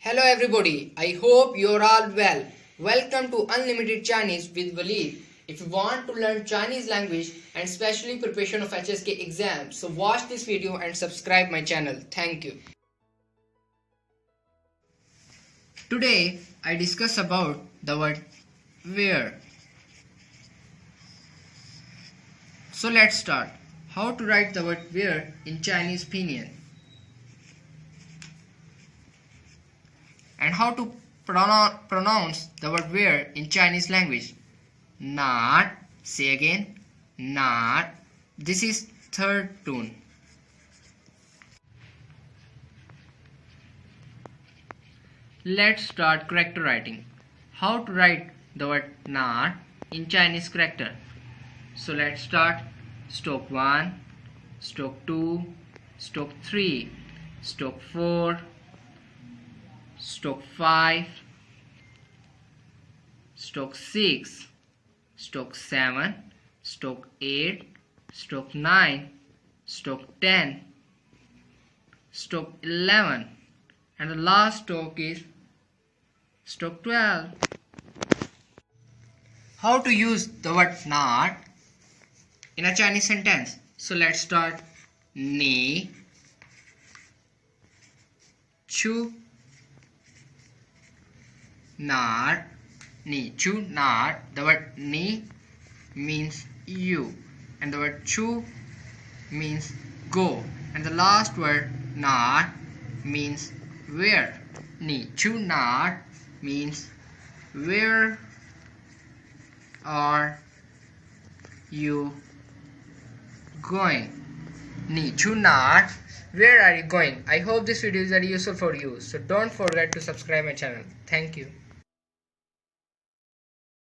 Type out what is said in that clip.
Hello everybody, I hope you're all well. Welcome to Unlimited Chinese with Waleed. If you want to learn Chinese language and especially preparation of HSK exams, so watch this video and subscribe my channel. Thank you. Today I discuss about the word where. So let's start. How to write the word where in Chinese pinyin. And how to pronounce the word where in Chinese language. Not, say again, not. This is third tone. Let's start character writing. How to write the word not in Chinese character. So let's start. Stroke 1, stroke 2, stroke 3, stroke 4, stroke 5, stroke 6, stroke 7, stroke 8, stroke 9, stroke 10, stroke 11, and the last stroke is stroke 12. How to use the word not in a Chinese sentence? So let's start. Ni chu not, ni chu not. The word ni means you, and the word chu means go, and the last word not means where. Ni chu not means where are you going? Ni chu not, where are you going? I hope this video is very useful for you, so don't forget to subscribe my channel. Thank you.